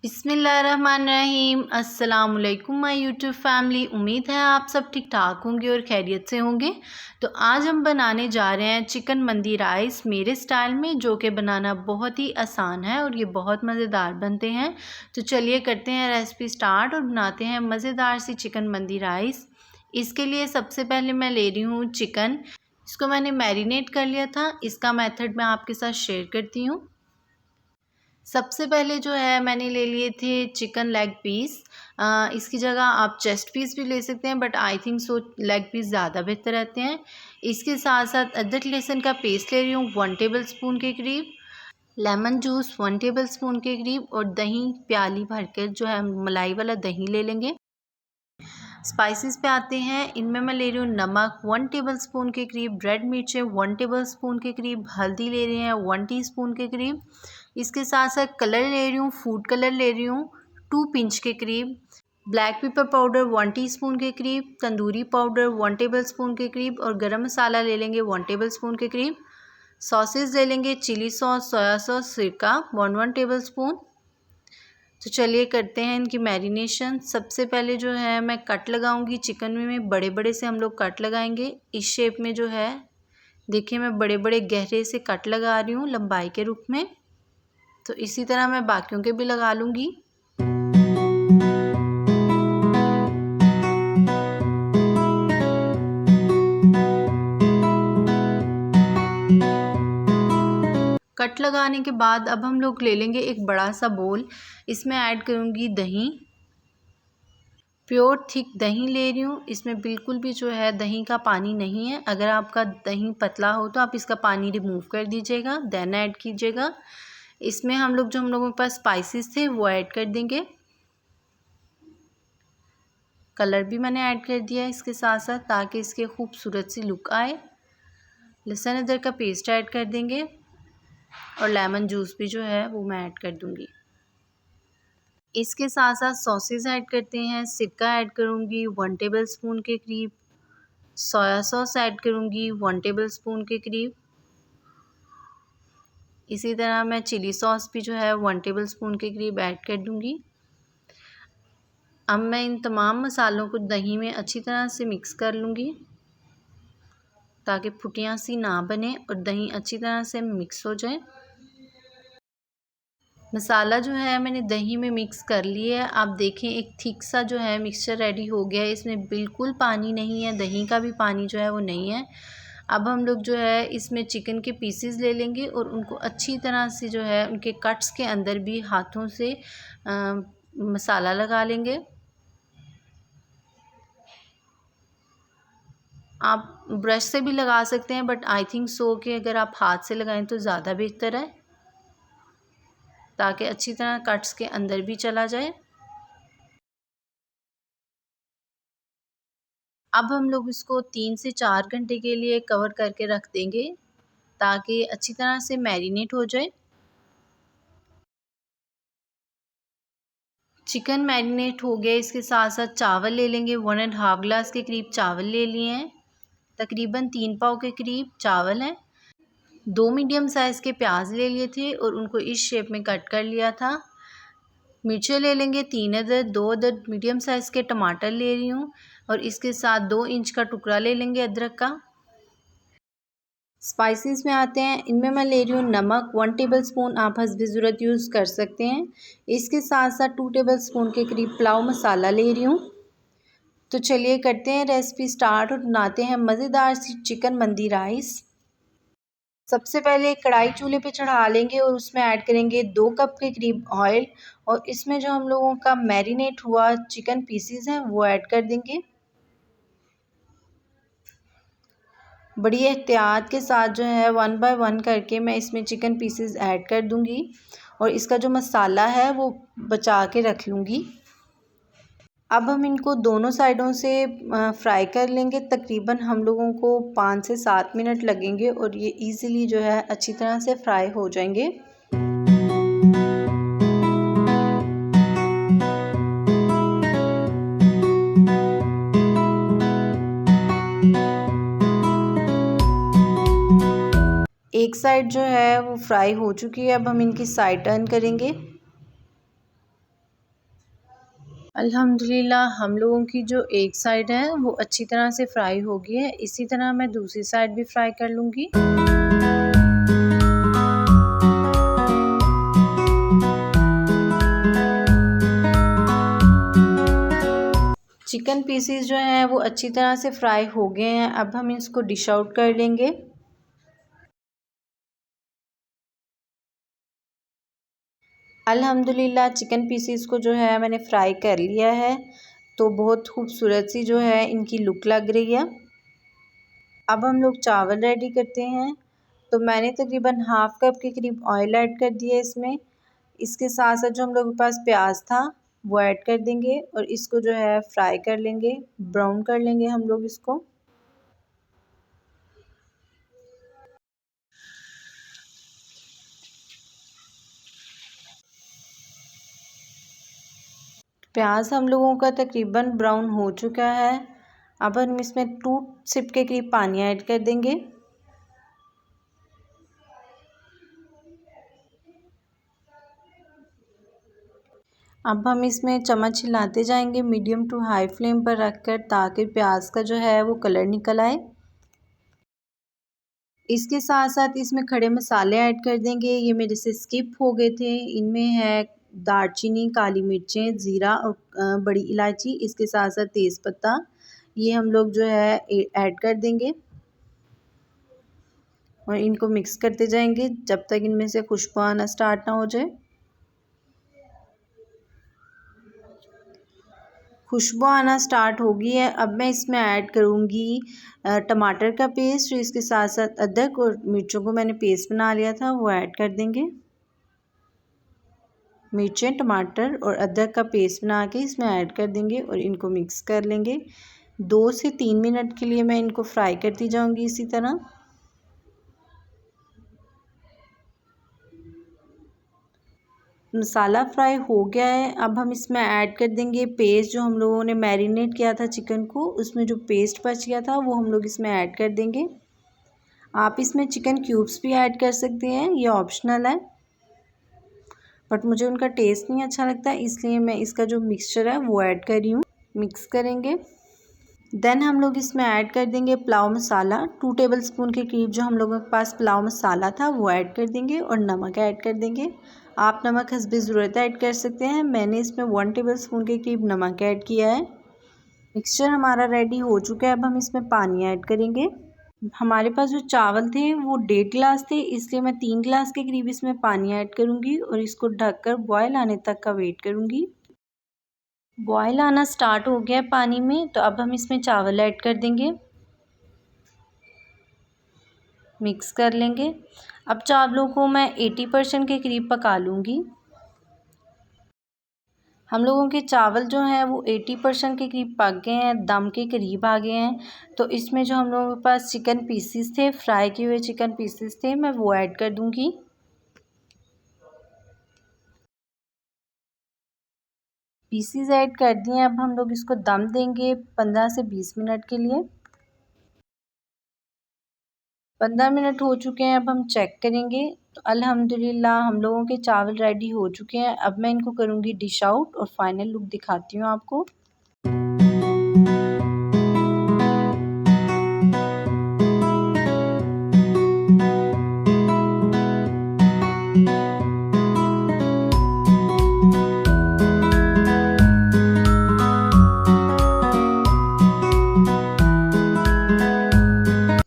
बिस्मिल्लाहिर्रहमानिर्रहीम। अस्सलाम वालेकुम माय यूट्यूब फैमिली। उम्मीद है आप सब ठीक ठाक होंगे और खैरियत से होंगे। तो आज हम बनाने जा रहे हैं चिकन मंदी राइस मेरे स्टाइल में, जो कि बनाना बहुत ही आसान है और ये बहुत मज़ेदार बनते हैं। तो चलिए करते हैं रेसिपी स्टार्ट और बनाते हैं मज़ेदार सी चिकन मंदी राइस। इसके लिए सबसे पहले मैं ले रही हूँ चिकन। इसको मैंने मैरिनेट कर लिया था। इसका मेथड मैं आपके साथ शेयर करती हूँ। सबसे पहले जो है मैंने ले लिए थे चिकन लेग पीस। इसकी जगह आप चेस्ट पीस भी ले सकते हैं, but I think so leg piece ज़्यादा बेहतर रहते हैं। इसके साथ साथ अदरक लहसुन का पेस्ट ले रही हूँ 1 टेबल स्पून के करीब, लेमन जूस 1 टेबल स्पून के करीब, और दही प्याली भरकर जो है मलाई वाला दही ले लेंगे। स्पाइसेस पे आते हैं। इनमें मैं ले रही हूँ नमक 1 टेबल स्पून के करीब, रेड मिर्चें 1 टेबल स्पून के करीब, हल्दी ले रहे हैं 1 टीस्पून के करीब। इसके साथ साथ कलर ले रही हूँ, फूड कलर ले रही हूँ 2 पिंच के करीब, ब्लैक पेपर पाउडर 1 टीस्पून के करीब, तंदूरी पाउडर 1 टेबल स्पून के करीब, और गरम मसाला ले लेंगे 1 टेबल स्पून के करीब। सॉसेस ले लेंगे चिली सॉस, सोया सॉस, सिरका 1 टेबल स्पून। तो चलिए करते हैं इनकी मैरिनेशन। सबसे पहले जो है मैं कट लगाऊंगी चिकन में, बड़े बड़े से हम लोग कट लगाएंगे इस शेप में। जो है देखिए मैं बड़े बड़े गहरे से कट लगा रही हूँ लंबाई के रूप में। तो इसी तरह मैं बाकियों के भी लगा लूँगी। कट लगाने के बाद अब हम लोग ले लेंगे एक बड़ा सा बोल। इसमें ऐड करूँगी दही, प्योर थिक दही ले रही हूँ। इसमें बिल्कुल भी जो है दही का पानी नहीं है। अगर आपका दही पतला हो तो आप इसका पानी रिमूव कर दीजिएगा, देन ऐड कीजिएगा। इसमें हम लोगों के पास स्पाइसेस थे वो ऐड कर देंगे। कलर भी मैंने ऐड कर दिया है इसके साथ साथ, ताकि इसके खूबसूरत सी लुक आए। लहसुन अदरक का पेस्ट ऐड कर देंगे और लेमन जूस भी जो है वो मैं ऐड कर दूंगी। इसके साथ साथ सॉसेस ऐड करते हैं। सिरका ऐड करूंगी 1 टेबल स्पून के करीब, सोया सॉस ऐड करूंगी 1 टेबल स्पून के करीब। इसी तरह मैं चिली सॉस भी जो है 1 टेबल स्पून के करीब ऐड कर दूंगी। अब मैं इन तमाम मसालों को दही में अच्छी तरह से मिक्स कर लूँगी, ताकि फुटियाँ सी ना बने और दही अच्छी तरह से मिक्स हो जाए। मसाला जो है मैंने दही में मिक्स कर लिया है। आप देखें एक थिक सा जो है मिक्सचर रेडी हो गया है। इसमें बिल्कुल पानी नहीं है, दही का भी पानी जो है वो नहीं है। अब हम लोग जो है इसमें चिकन के पीसेस ले लेंगे और उनको अच्छी तरह से जो है उनके कट्स के अंदर भी हाथों से मसाला लगा लेंगे। आप ब्रश से भी लगा सकते हैं, बट आई थिंक सो कि अगर आप हाथ से लगाएं तो ज़्यादा बेहतर है, ताकि अच्छी तरह कट्स के अंदर भी चला जाए। अब हम लोग इसको 3 से 4 घंटे के लिए कवर करके रख देंगे, ताकि अच्छी तरह से मैरिनेट हो जाए। चिकन मैरिनेट हो गया। इसके साथ साथ चावल ले लेंगे। 1.5 ग्लास के करीब चावल ले लिए हैं। तकरीबन 3 पाव के करीब चावल हैं। 2 मीडियम साइज़ के प्याज ले लिए थे और उनको इस शेप में कट कर लिया था। मिर्चें ले लेंगे 3 अदद, 2 अदद मीडियम साइज़ के टमाटर ले रही हूँ, और इसके साथ 2 इंच का टुकड़ा ले लेंगे अदरक का। स्पाइसेस में आते हैं। इनमें मैं ले रही हूँ नमक 1 टेबल स्पून, आप हस्बे ज़रूरत यूज़ कर सकते हैं। इसके साथ साथ 2 टेबल स्पून के करीब पुलाव मसाला ले रही हूँ। तो चलिए करते हैं रेसिपी स्टार्ट और बनाते हैं मज़ेदार सी चिकन मंदी राइस। सबसे पहले कढ़ाई चूल्हे पे चढ़ा लेंगे और उसमें ऐड करेंगे 2 कप के करीब ऑयल, और इसमें जो हम लोगों का मैरिनेट हुआ चिकन पीसीज हैं वो ऐड कर देंगे। बड़ी एहतियात के साथ जो है 1 बाय 1 करके मैं इसमें चिकन पीसेस ऐड कर दूंगी, और इसका जो मसाला है वो बचा के रख लूँगी। अब हम इनको दोनों साइडों से फ्राई कर लेंगे। तकरीबन हम लोगों को 5 से 7 मिनट लगेंगे और ये इजीली जो है अच्छी तरह से फ्राई हो जाएंगे। एक साइड जो है वो फ्राई हो चुकी है। अब हम इनकी साइड टर्न करेंगे। अल्हम्दुलिल्लाह हम लोगों की जो एक साइड है वो अच्छी तरह से फ्राई हो गई है। इसी तरह मैं दूसरी साइड भी फ्राई कर लूँगी। चिकन पीसेस जो हैं वो अच्छी तरह से फ्राई हो गए हैं। अब हम इसको डिश आउट कर लेंगे। अल्हम्दुलिल्लाह चिकन पीसेस को जो है मैंने फ्राई कर लिया है, तो बहुत खूबसूरत सी जो है इनकी लुक लग रही है। अब हम लोग चावल रेडी करते हैं। तो मैंने तकरीबन हाफ़ कप के करीब ऑयल ऐड कर दिया इसमें। इसके साथ साथ जो हम लोगों के पास प्याज था वो ऐड कर देंगे और इसको जो है फ्राई कर लेंगे, ब्राउन कर लेंगे हम लोग इसको। प्याज हम लोगों का तकरीबन ब्राउन हो चुका है। अब हम इसमें 2 सिप के करीब पानी ऐड कर देंगे। अब हम इसमें चम्मच हिलाते जाएंगे मीडियम टू हाई फ्लेम पर रखकर, ताकि प्याज का जो है वो कलर निकल आए। इसके साथ साथ इसमें खड़े मसाले ऐड कर देंगे, ये मेरे से स्किप हो गए थे। इनमें है दालचीनी, काली मिर्चें, ज़ीरा और बड़ी इलायची, इसके साथ साथ तेज़पत्ता, ये हम लोग जो है ऐड कर देंगे और इनको मिक्स करते जाएंगे जब तक इनमें से खुशबू आना स्टार्ट ना हो जाए। खुशबू आना स्टार्ट हो गई है। अब मैं इसमें ऐड करूँगी टमाटर का पेस्ट, इसके साथ साथ अदरक और मिर्चों को मैंने पेस्ट बना लिया था वो ऐड कर देंगे। मिर्चें, टमाटर और अदरक का पेस्ट बना के इसमें ऐड कर देंगे और इनको मिक्स कर लेंगे। 2 से 3 मिनट के लिए मैं इनको फ्राई करती जाऊँगी इसी तरह। मसाला फ्राई हो गया है। अब हम इसमें ऐड कर देंगे पेस्ट जो हम लोगों ने मैरिनेट किया था चिकन को, उसमें जो पेस्ट बच गया था वो हम लोग इसमें ऐड कर देंगे। आप इसमें चिकन क्यूब्स भी ऐड कर सकते हैं, ये ऑप्शनल है, बट मुझे उनका टेस्ट नहीं अच्छा लगता, इसलिए मैं इसका जो मिक्सचर है वो ऐड कर रही हूँ। मिक्स करेंगे। देन हम लोग इसमें ऐड कर देंगे पुलाव मसाला, 2 टेबलस्पून के करीब जो हम लोगों के पास पुलाव मसाला था वो ऐड कर देंगे और नमक ऐड कर देंगे। आप नमक हस्बे ज़रूरत ऐड कर सकते हैं। मैंने इसमें 1 टेबलस्पून के करीब नमक ऐड किया है। मिक्सचर हमारा रेडी हो चुका है। अब हम इसमें पानी ऐड करेंगे। हमारे पास जो चावल थे वो 1.5 गिलास थे, इसलिए मैं 3 गिलास के करीब इसमें पानी ऐड करूँगी और इसको ढककर बॉयल आने तक का वेट करूँगी। बॉयल आना स्टार्ट हो गया है पानी में, तो अब हम इसमें चावल ऐड कर देंगे, मिक्स कर लेंगे। अब चावलों को मैं 80% के करीब पका लूँगी। हम लोगों के चावल जो हैं वो 80% के करीब पक गए हैं, दम के करीब आ गए हैं। तो इसमें जो हम लोगों के पास चिकन पीसेस थे, फ्राई किए हुए चिकन पीसेस थे, मैं वो ऐड कर दूँगी। पीसेस ऐड कर दिए हैं। अब हम लोग इसको दम देंगे 15 से 20 मिनट के लिए। 15 मिनट हो चुके हैं। अब हम चेक करेंगे तो अल्हम्दुलिल्लाह हम लोगों के चावल रेडी हो चुके हैं। अब मैं इनको करूँगी डिश आउट और फाइनल लुक दिखाती हूँ आपको।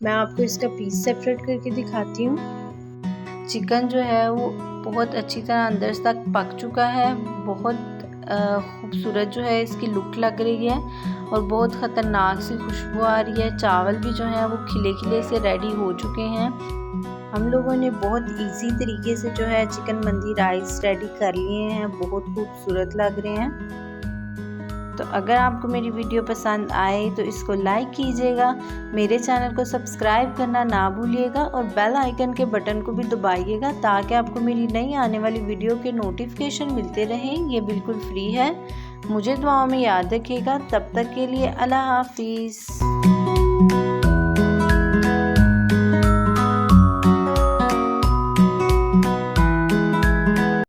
मैं आपको इसका पीस सेपरेट करके दिखाती हूँ। चिकन जो है वो बहुत अच्छी तरह अंदर तक पक चुका है। बहुत खूबसूरत जो है इसकी लुक लग रही है और बहुत ख़तरनाक सी खुशबू आ रही है। चावल भी जो हैं वो खिले खिले से रेडी हो चुके हैं। हम लोगों ने बहुत इजी तरीके से जो है चिकन मंदी राइस रेडी कर लिए हैं, बहुत खूबसूरत लग रहे हैं। तो अगर आपको मेरी वीडियो पसंद आए तो इसको लाइक कीजिएगा, मेरे चैनल को सब्सक्राइब करना ना भूलिएगा और बेल आइकन के बटन को भी दबाइएगा, ताकि आपको मेरी नई आने वाली वीडियो के नोटिफिकेशन मिलते रहें। ये बिल्कुल फ्री है। मुझे दुआओं में याद रखिएगा। तब तक के लिए अल्लाह हाफिज़।